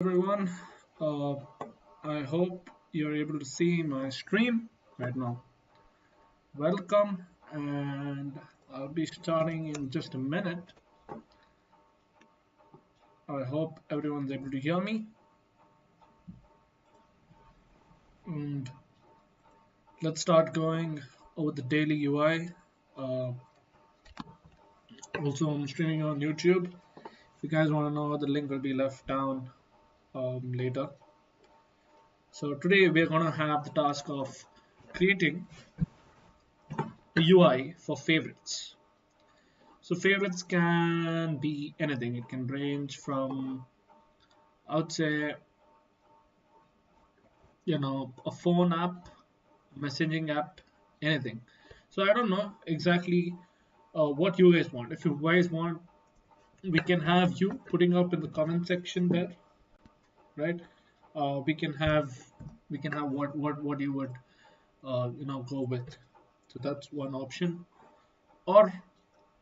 Everyone. Uh, I hope you're able to see my stream right now. Welcome, and I'll be starting in just a minute. I hope everyone's able to hear me. And let's start going over the daily UI. Also, I'm streaming on YouTube. If you guys want to know, the link will be left down later. So today we're going to have the task of creating a UI for favorites. So favorites can be anything. It can range from, I would say, a phone app, messaging app, anything. So I don't know exactly what you guys want. If you guys want, we can have you putting up in the comment section there, right? Uh, we can have we can have what you would go with. So that's one option. Or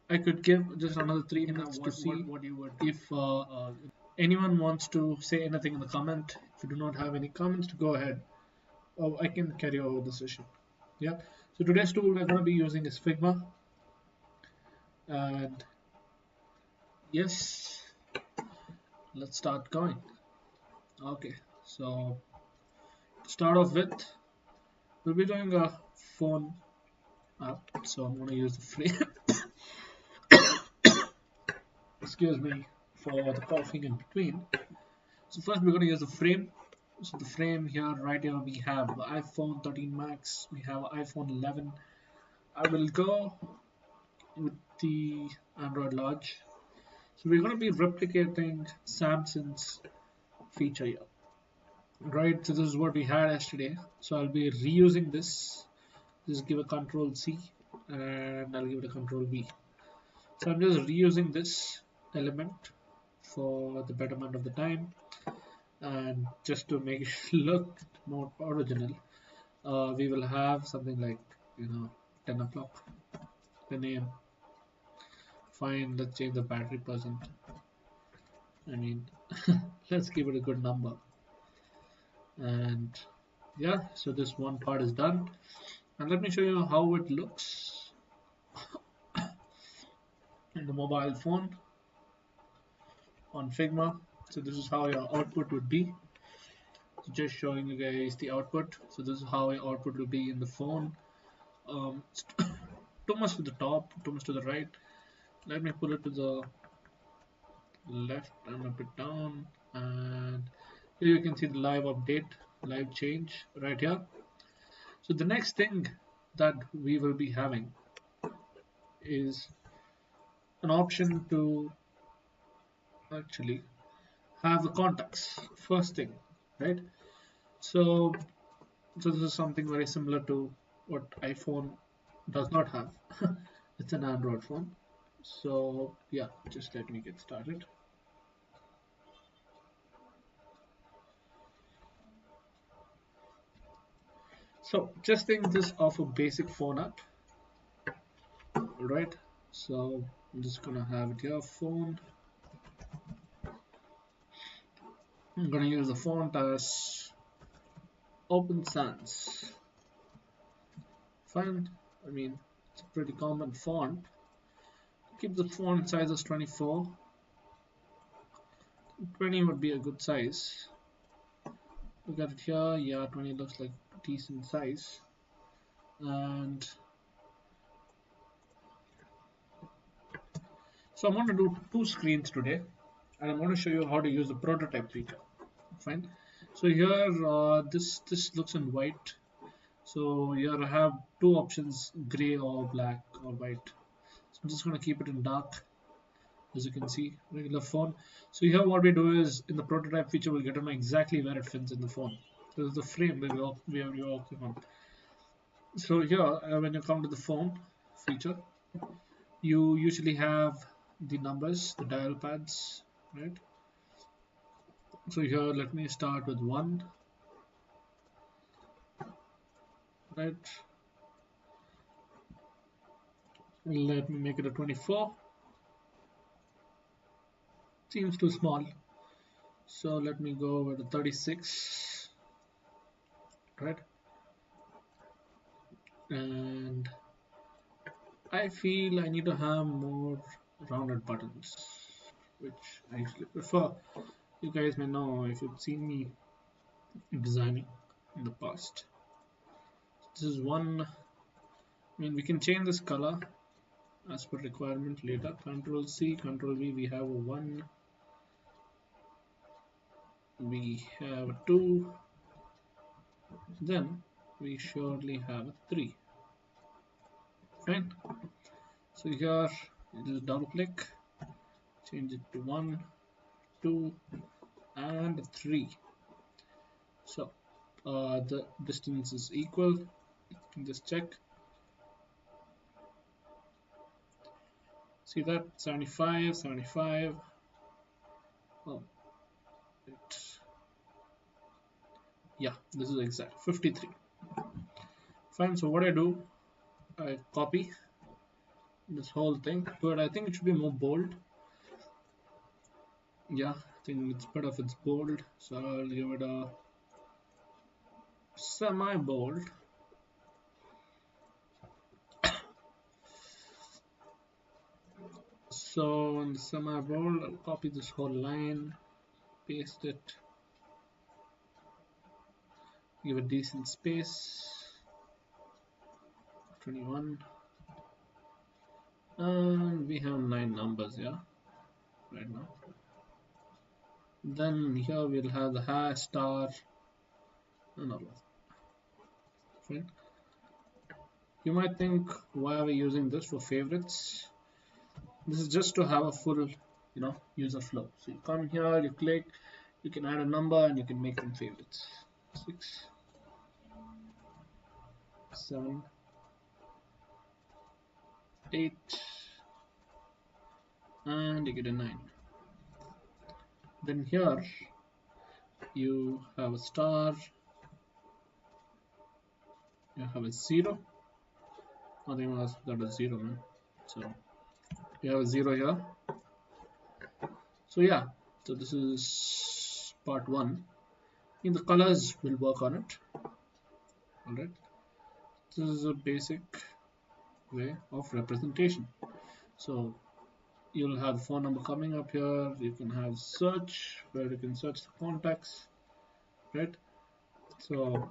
I could give just another 3 minutes to see what you would if anyone wants to say anything in the comment. If you do not have any comments, to go ahead. Oh, I can carry over the session. Yeah. So today's tool we're going to be using is Figma, and yes, let's start going. Okay. So to start off with, we'll be doing a phone app. So I'm going to use the frame. Excuse me for the coughing in between. So first we're going to use the frame. So the frame here, right here, we have iPhone 13 Max, we have iPhone 11. I will go with the Android Large. So we're going to be replicating Samsung's feature here, right? So this is what we had yesterday. So I'll be reusing this. Just give a Control C and I'll give it a Control V. So I'm just reusing this element for the betterment of the time. And just to make it look more original, we will have something like 10 o'clock, 10 a.m. Fine, let's change the battery percent. I mean, let's give it a good number. And yeah, so this one part is done. And let me show you how it looks in the mobile phone on Figma. So this is how your output would be. So just showing you guys the output. So this is how your output will be in the phone. Too much to the top, too much to the right. Let me pull it to the left and a bit down, and here you can see the live update, live change right here. So the next thing that we will be having is an option to actually have the contacts first thing, right? So this is something very similar to what iPhone does not have. It's an Android phone. So yeah, just let me get started. So just think this of a basic phone app, right? So I'm just gonna have it here, phone. I'm gonna use the font as Open Sans. Fine. I mean, it's a pretty common font. Keep the font size as 24. 20 would be a good size. Look at it here. Yeah, 20 looks like a decent size. And so I'm going to do 2 screens today, and I'm going to show you how to use the prototype feature. Fine. So here, this looks in white. So here I have 2 options: gray or black or white. So I'm just going to keep it in dark, as you can see, regular phone. So here what we do is, in the prototype feature, we'll get to know exactly where it fits in the phone. This is the frame that we are working on. So here, when you come to the phone feature, you usually have the numbers, the dial pads, right? So here, let me start with 1, right? Let me make it a 24. Seems too small. So let me go over to 36, right? And I feel I need to have more rounded buttons, which I actually prefer. You guys may know if you've seen me designing in the past. This is one, I mean, we can change this color as per requirement later. Control C, Control V, we have a 1, we have a 2, then we surely have a 3. Fine. So here, just double click, change it to 1, 2, and 3. So the distance is equal. Just check. See that? 75, 75. Oh, it, yeah, this is exact 53. Fine. So what I do, I copy this whole thing, but I think it should be more bold. Yeah, I think it's better if it's bold. So I'll give it a semi-bold. So in the semi-bold, I'll copy this whole line, paste it, give a decent space, 21, and we have 9 numbers here right now. Then here we'll have the hash, star, and all of that. Fine. You might think, why are we using this for favorites? This is just to have a full, user flow. So you come here, you click, you can add a number, and you can make them favorites. 6, 7, 8, and you get a 9. Then here you have a star, you have a 0. Nothing else got a 0, man. So you have a 0 here. So yeah, so this is part 1. In the colors, we'll work on it. Alright, this is a basic way of representation. So you'll have the phone number coming up here. You can have search, where you can search the contacts, right? So,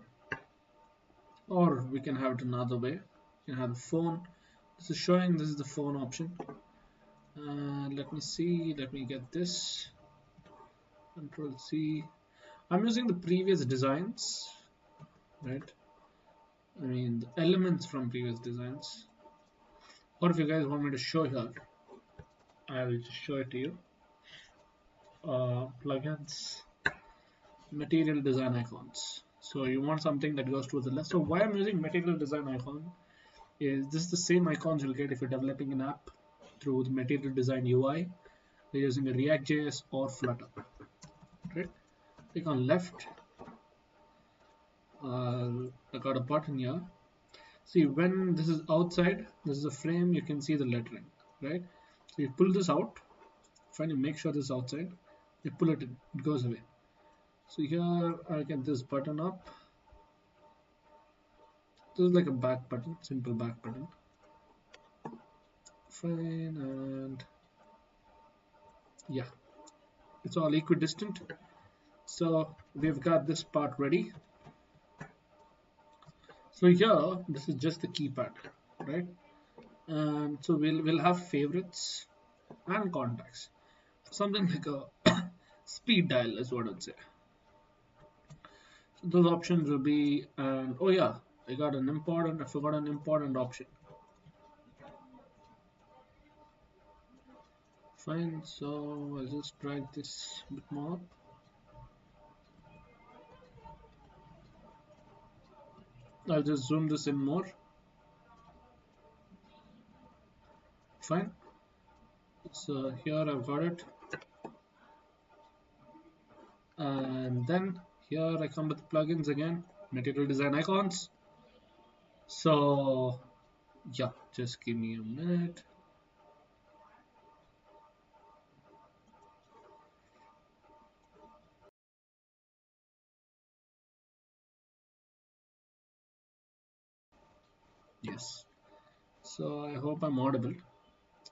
or we can have it another way. You can have the phone. This is showing this is the phone option. Let me see. Let me get this. Control C. I'm using the previous designs, right? I mean the elements from previous designs. Or if you guys want me to show here, I will just show it to you. Plugins, material design icons. So you want something that goes to the left. So why I'm using material design icon is this is the same icons you'll get if you're developing an app through the material design UI. They're using a React.js or Flutter. Right? Click on left. I got a button here. See, when this is outside, this is a frame, you can see the lettering, right? So you pull this out, finally make sure this is outside, you pull it in, it goes away. So here I get this button up. This is like a back button, simple back button. Fine, and yeah, it's all equidistant. So we've got this part ready. So here, this is just the keypad, right? And so we'll have favorites and contacts. Something like a speed dial is what I'd say. So those options will be, and oh yeah, I forgot an important option. Fine, so I'll just drag this a bit more up. I'll just zoom this in more. Fine. So here I've got it. And then here I come with the plugins again, material design icons. So yeah, just give me a minute. Yes. So I hope I'm audible.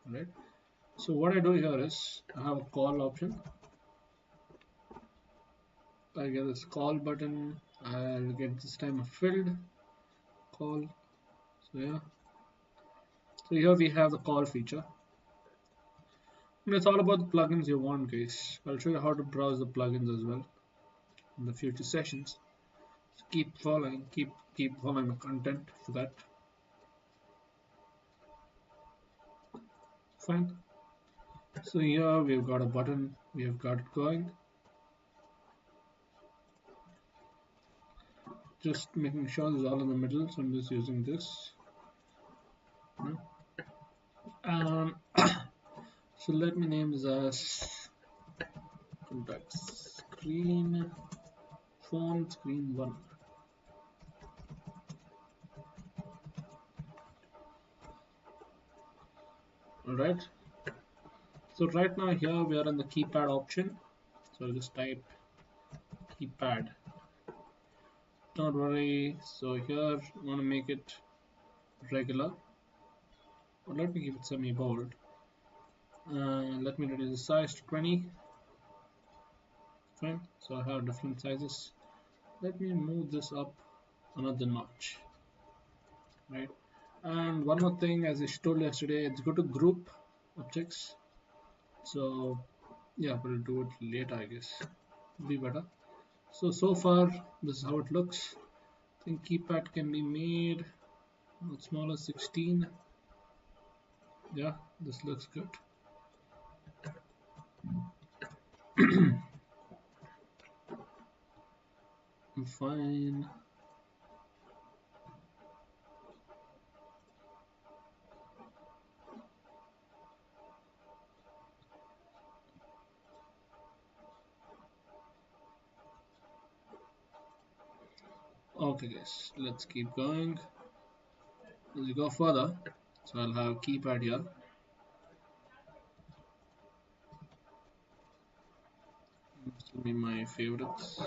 Right. So what I do here is I have a call option. I get this call button. I'll get this time a filled call. So yeah. So here we have the call feature. And it's all about the plugins you want, guys. I'll show you how to browse the plugins as well in the future sessions. So keep following, keep following the content for that. Fine. So here we've got a button. We have got it going. Just making sure it's all in the middle. So I'm just using this. Um, so let me name this as contact screen phone screen 1. Alright. So right now here we are in the keypad option. So I'll just type keypad. Don't worry. So here I want to make it regular. Or let me keep it semi-bold. Let me reduce the size to 20. Fine. So I have different sizes. Let me move this up another notch. Right. And one more thing, as I told you yesterday, it's good to group objects. So yeah, we'll do it later, I guess. Be better. So far, this is how it looks. I think keypad can be made smaller, 16. Yeah, this looks good. I'm fine. Okay guys, let's keep going. As we go further, so I'll have keypad here. This will be my favorites.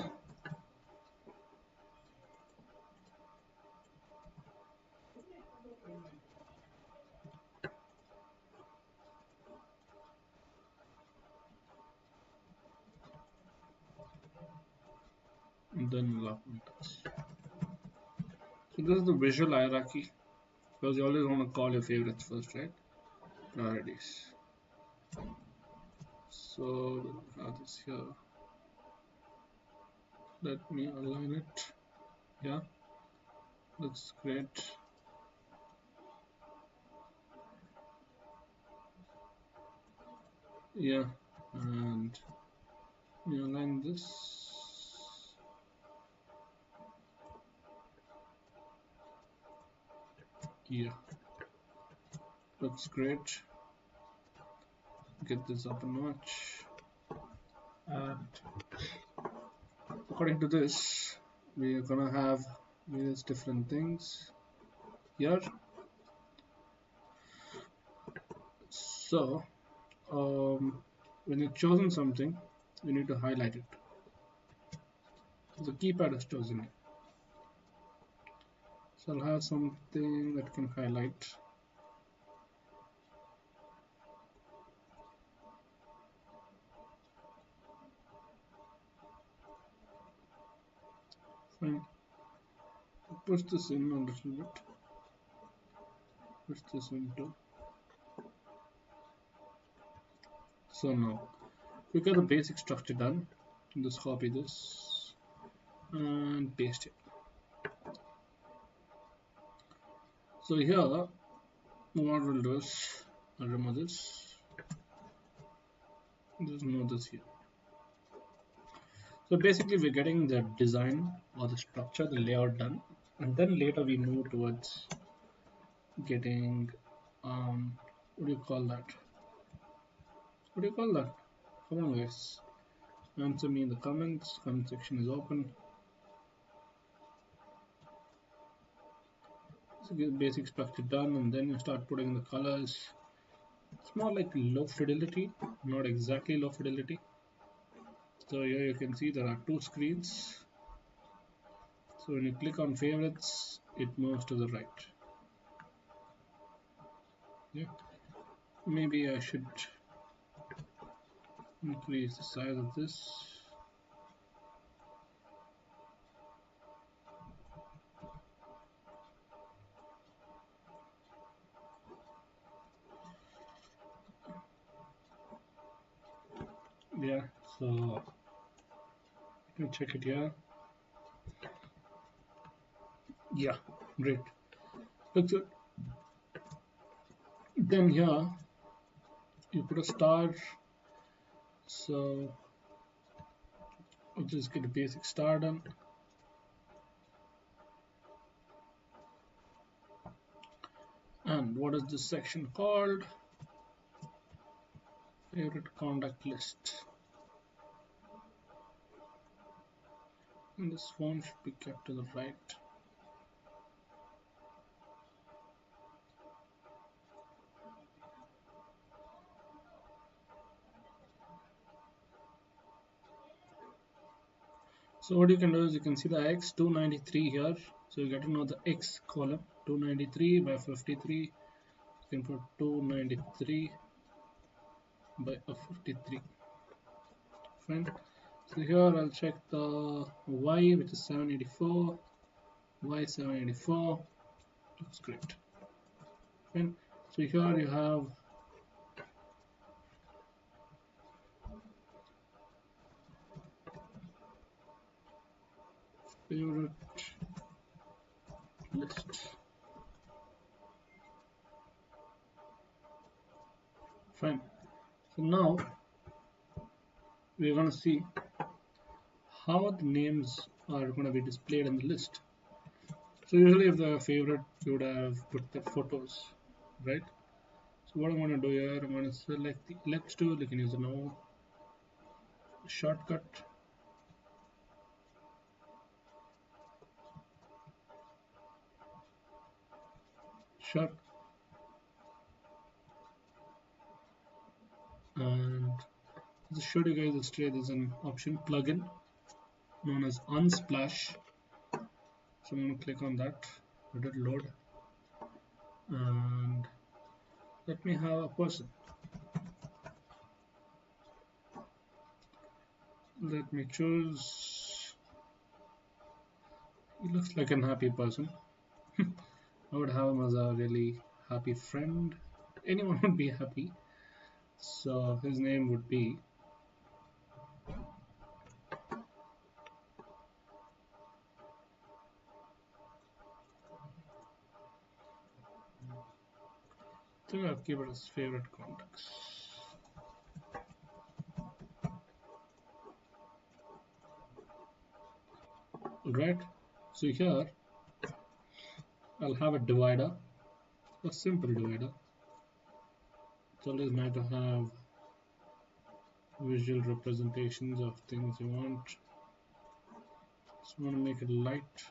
And then lock this. So this is the visual hierarchy, because you always want to call your favorites first, right? Priorities. So have this here. Let me align it. Yeah, looks great. Yeah, and you align this. Yeah, looks great. Get this up a notch. And according to this, we are gonna have various different things here. So when you've chosen something, you need to highlight it. The keypad is chosen it. So I'll have something that can highlight. Fine. Push this in a little bit. Push this into. So now we got the basic structure done. Just copy this and paste it. So here, what we'll do is I'll remove this. Just move this here. So basically, we're getting the design or the structure, the layout done, and then later we move towards getting what do you call that? What do you call that? Come on, guys. Answer me in the comments. Comment section is open. So get basic structure done, and then you start putting the colors. It's more like low fidelity, not exactly low fidelity. So here you can see there are two screens. So when you click on favorites, it moves to the right. Yeah, maybe I should increase the size of this. Yeah, so let me check it here. Yeah, great. Looks good. Then here you put a star. So I'll just get a basic star done. And what is this section called? Favorite contact list. And this font should be kept to the right. So what you can do is you can see the X 293 here. So you get to know the X column 293 by 53. You can put 293 by a 53. Fine. So here I'll check the Y, which is 784. Y 784 looks great. Fine. So here you have favorite list. Fine. So now we're going to see how the names are going to be displayed in the list. So usually if the favorite, you would have put the photos, right? So what I'm going to do here, I'm going to select the ellipse tool. You can use the no shortcut. Sure. And just showed you guys yesterday, there's an option plugin known as Unsplash. So I'm going to click on that. Let it load. And let me have a person. Let me choose. He looks like an happy person. I would have him as a really happy friend. Anyone would be happy. So his name would be I think I'll keep it as favorite contacts. Right. So here I'll have a divider, a simple divider. It's always nice to have visual representations of things you want. Just want to make it light.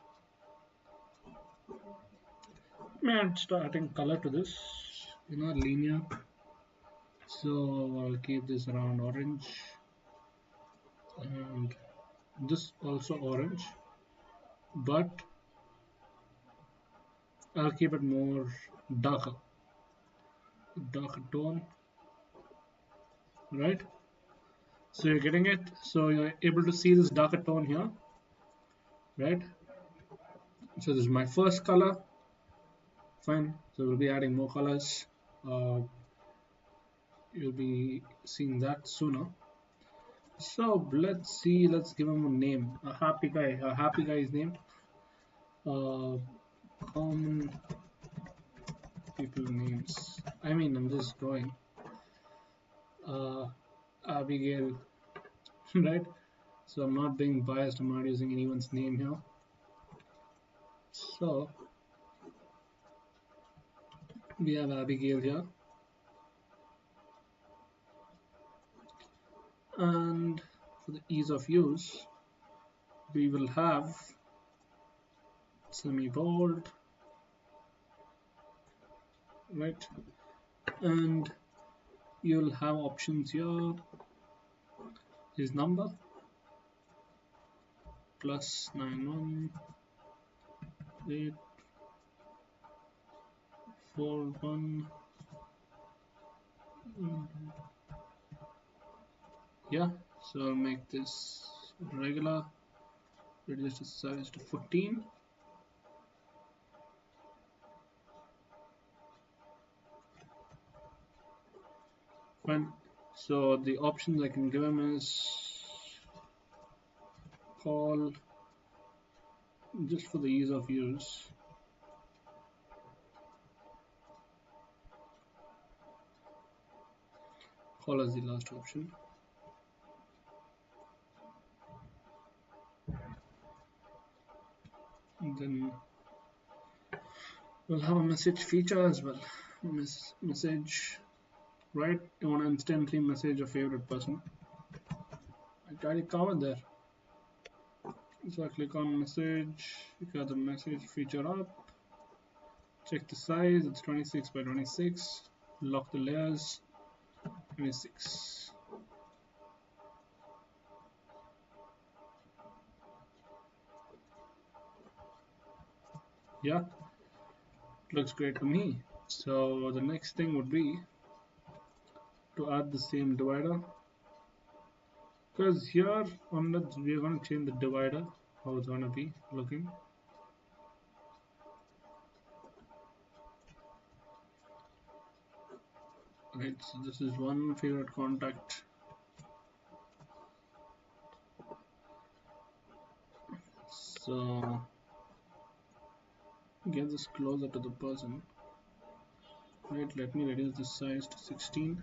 And starting color to this, linear. So I'll keep this around orange, and this also orange, but I'll keep it more darker tone, right? So you're getting it. So you're able to see this darker tone here, right? So this is my first color. Fine. So we'll be adding more colors. You'll be seeing that sooner. So let's see. Let's give him a name. A happy guy. A happy guy's name. Common people names. I mean, I'm just drawing. Abigail, right? So I'm not being biased. I'm not using anyone's name here. So we have Abigail here, and for the ease of use, we will have semi-bold, right? And you'll have options here. His number plus 91841 Yeah, so I'll make this regular, reduce the size to 14. Fine. So the options I can give him is call, just for the ease of use. Call as the last option. And then we'll have a message feature as well. Message, right? You want to instantly message your favorite person. I already covered there. So I click on message, you got the message feature up. Check the size, it's 26 by 26. Lock the layers, 26. Yeah, looks great to me. So the next thing would be to add the same divider, because here on the we're going to change the divider, how it's going to be looking. Right, so this is one favorite contact. So get this closer to the person. Right, let me reduce the size to 16.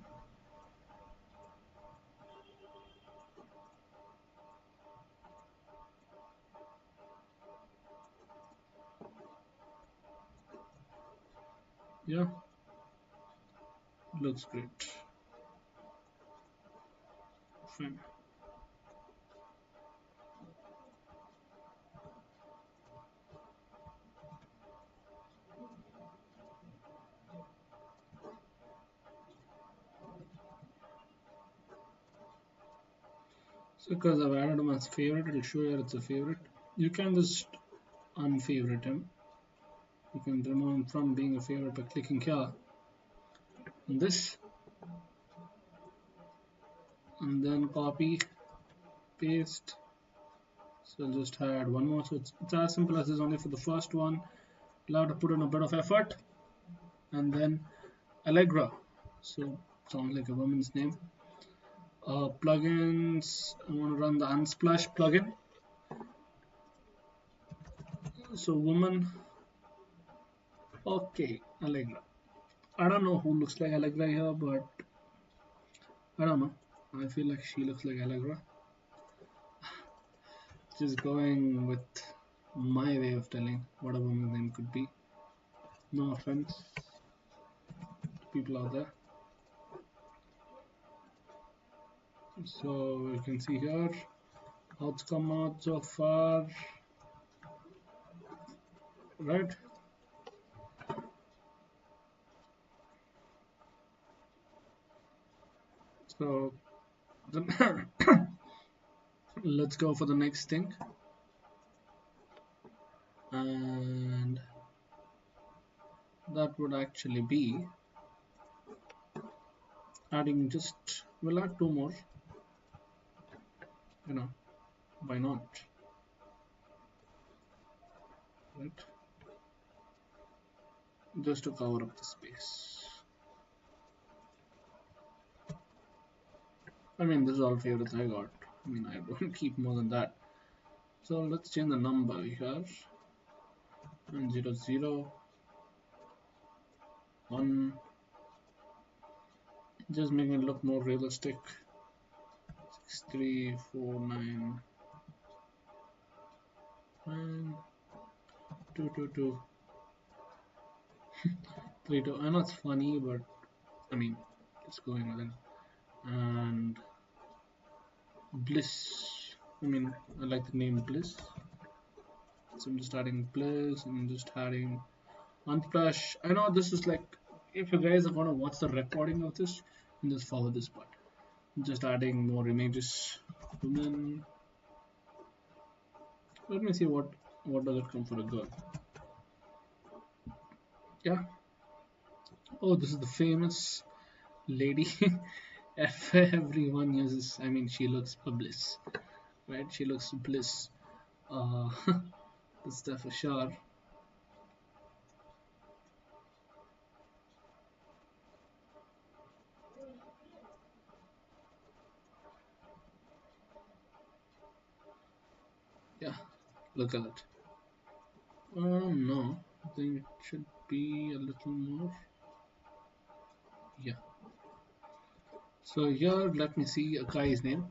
Yeah, looks great. Fine. So because I've added him as favorite, it'll show here it's a favorite. You can just unfavorite him. You can remove him from being a favorite by clicking here on this, and then copy, paste. So I'll just add one more. So it's as simple as this. Only for the first one, you'll have to put in a bit of effort. And then Allegra. So sounds like a woman's name. Plugins. I want to run the Unsplash plugin. So woman. Okay, Allegra. I don't know who looks like Allegra here, but I don't know. I feel like she looks like Allegra. Just going with my way of telling what a woman's name could be. No offense to people out there. So you can see here how it's come out so far, right? So then let's go for the next thing, and that would actually be adding just, we'll add two more, you know, why not, right? Just to cover up the space. I mean, this is all favorites I got. I mean, I don't keep more than that. So let's change the number here. 0, 1. Just making it look more realistic. 6, 3, 4, 9, 9, 2, 2, 2, 3, 2. I know it's funny, but I mean, it's going with it. And Bliss. I mean, I like the name Bliss. So I'm just adding Bliss and just adding Unsplash. I know this is like, if you guys are going to watch the recording of this, then just follow this part. I'm just adding more images. And then let me see what does it come for a girl. Yeah. Oh, this is the famous lady. If everyone uses, I mean, she looks a bliss, right? She looks bliss. Uh, that's stuff for sure. Yeah, look at it. No, I think it should be a little more. Yeah. So here, let me see a guy's name.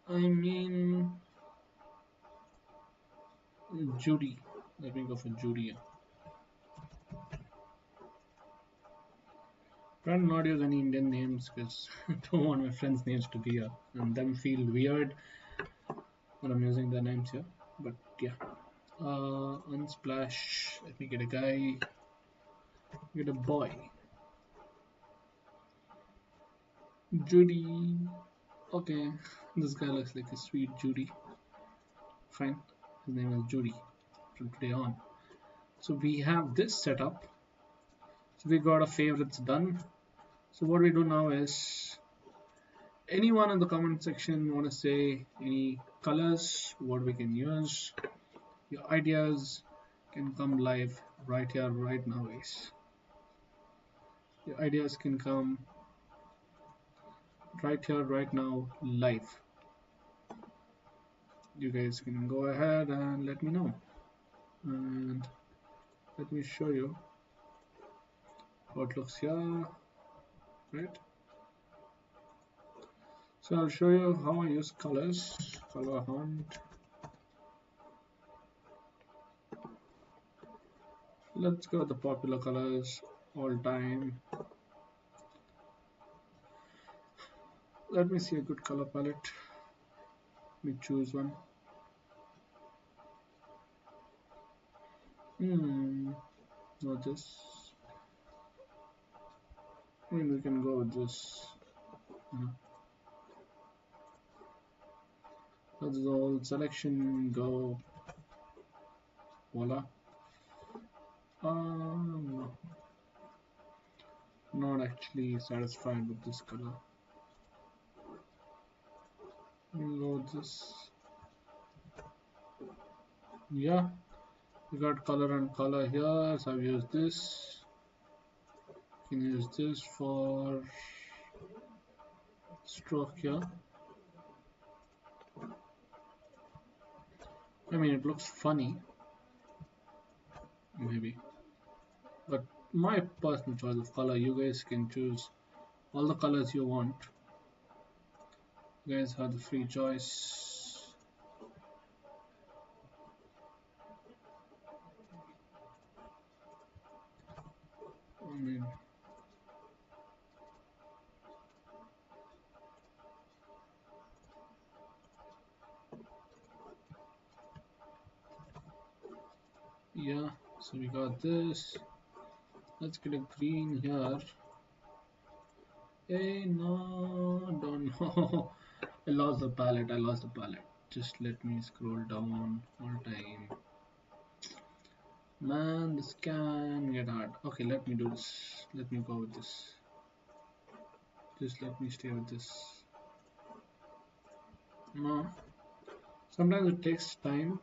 I mean, Judy. Let me go for Judy. Try to not use any Indian names because I don't want my friends' names to be here and them feel weird when I'm using their names here. But yeah. Unsplash. Let me get a guy. Get a boy. Judy. Okay. This guy looks like a sweet Judy. Fine. His name is Judy from today on. So we have this setup. So we got our favorites done. So what we do now is anyone in the comment section want to say any colors, what we can use, your ideas can come live right here, right now, guys. Your ideas can come right here, right now, live. You guys can go ahead and let me know. And let me show you how it looks here, right? So I'll show you how I use colors, color hunt. Let's go with the popular colors all time. Let me see a good color palette. Let me choose one. Not this. I mean, we can go with this. That's the whole selection. Go. Voila. No. Not actually satisfied with this color. We'll go with this. Yeah. We got color and color here. So I've used this. You can use this for stroke here. I mean, it looks funny, maybe, but my personal choice of color. You guys can choose all the colors you want. You guys have the free choice. I mean, yeah, so we got this. Let's get a green here. Hey, no, don't know. I lost the palette. I lost the palette. Just let me scroll down all time. Man, this can get hard. Okay, let me do this. Let me go with this. Just let me stay with this. No. Sometimes it takes time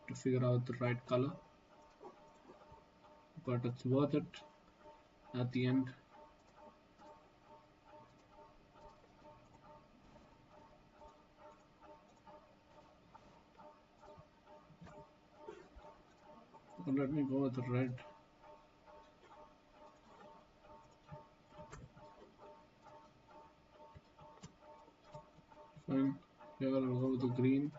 to figure out the right color, but it's worth it at the end. So let me go with the red. Fine. Here I'll go with the green.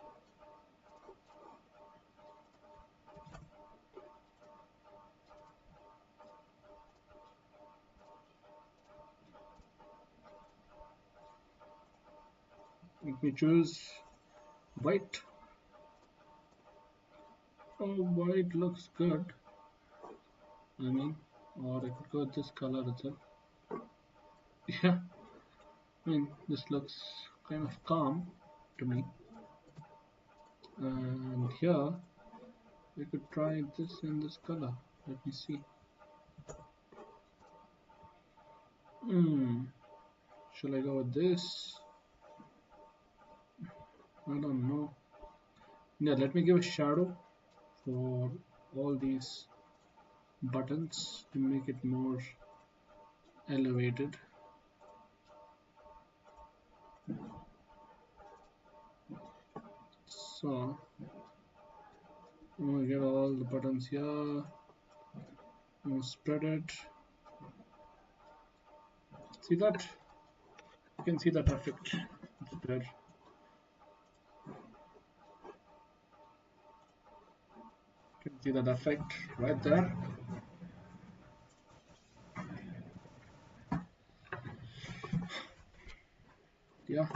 Let me choose white. Oh, white looks good. I mean, or I could go with this color itself. Yeah, I mean, this looks kind of calm to me. And here, we could try this in this color. Let me see. Hmm. Shall I go with this? I don't know. Yeah, let me give a shadow for all these buttons to make it more elevated. So I'm gonna get all the buttons here. I'm gonna spread it. See that? You can see that effect. It's there. You can see that effect right there. Yeah.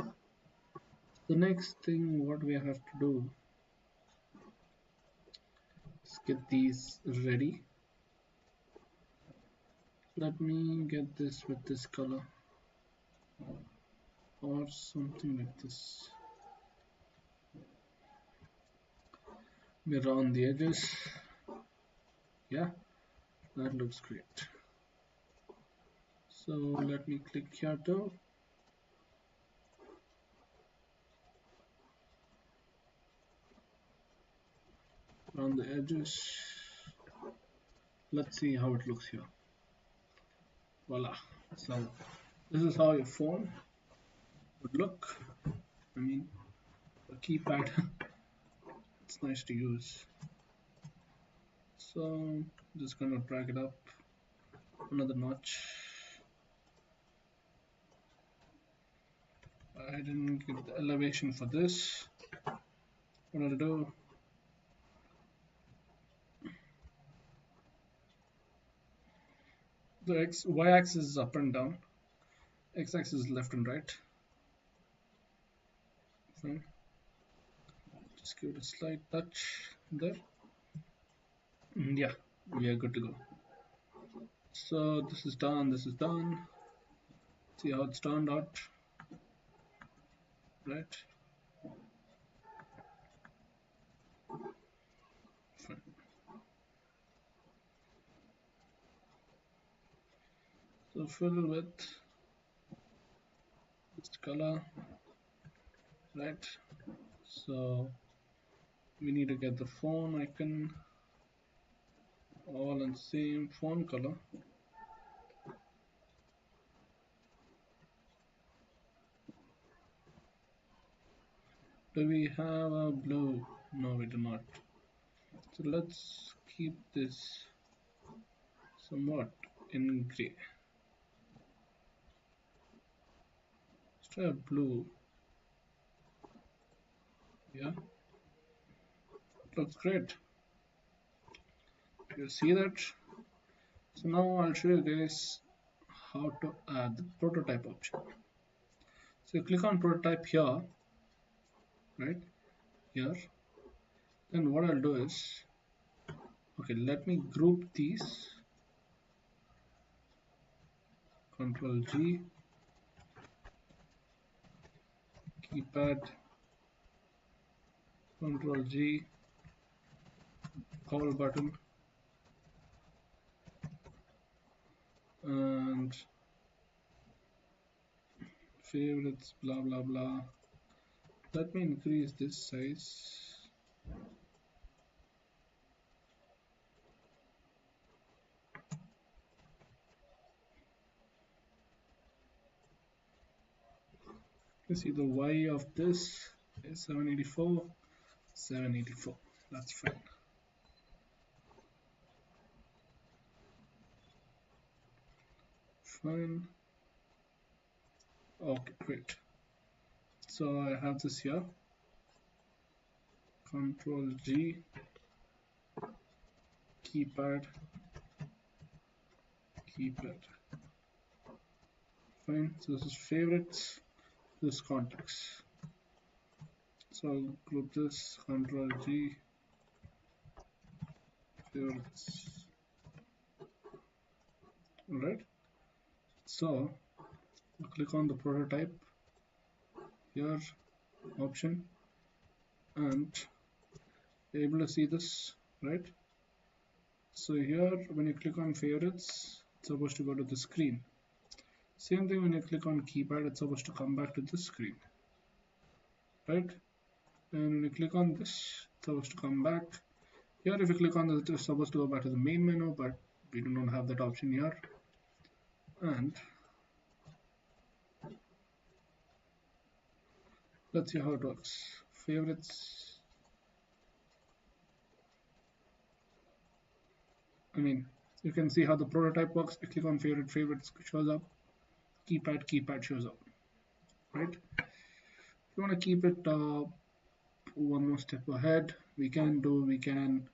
The next thing what we have to do is get these ready. Let me get this with this color or something like this. Around the edges. Yeah, that looks great. So let me click here too. Around the edges. Let's see how it looks here. Voila. So this is how your phone would look. I mean, a keypad. It's nice to use. So I'm just gonna drag it up another notch. I didn't get the elevation for this. What I'll do, the y-axis is up and down, x-axis is left and right. Fine. Just give it a slight touch there. Yeah, we are good to go. So this is done, this is done. See how it's turned out, right? Fine. So fill with this color, right? So we need to get the phone icon all in same phone color. Do we have a blue? No, we do not. So let's keep this somewhat in gray. Let's try a blue. Yeah, looks great. You see that? So now I'll show you guys how to add the prototype option. So you click on prototype here, right? Here. Then what I'll do is, okay, let me group these. Control G, keypad, Control G, call button, and favorites, blah blah blah. Let me increase this size. You see the Y of this is 784, 784. That's fine. Fine. Okay, great. So I have this here. Control G, keypad, keypad. Fine. So this is favorites. This is contacts. So I'll group this. Control G, favorites. Alright. So I'll click on the prototype here option, and you're able to see this, right? So here when you click on favorites, it's supposed to go to the screen. Same thing when you click on keypad, it's supposed to come back to this screen, right? And when you click on this, it's supposed to come back. Here, if you click on this, it's supposed to go back to the main menu, but we do not have that option here. And let's see how it works. Favorites. I mean, you can see how the prototype works. I click on favorites shows up. Keypad shows up, right? If you want to keep it one more step ahead, we can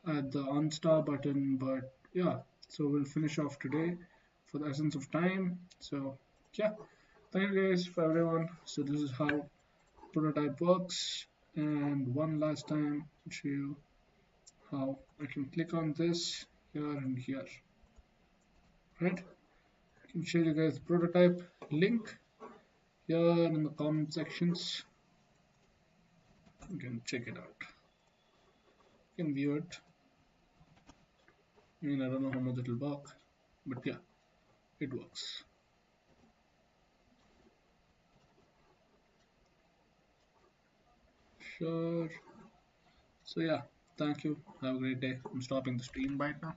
add the unstar button, but yeah, so we'll finish off today for the essence of time. So yeah, thank you guys for everyone. So this is how prototype works, and one last time show you how I can click on this here and here, right? I can show you guys the prototype link here in the comment sections. You can check it out. You can view it. I mean, I don't know how much it'll work, but yeah, it works. Sure. So yeah, thank you. Have a great day. I'm stopping the stream right now.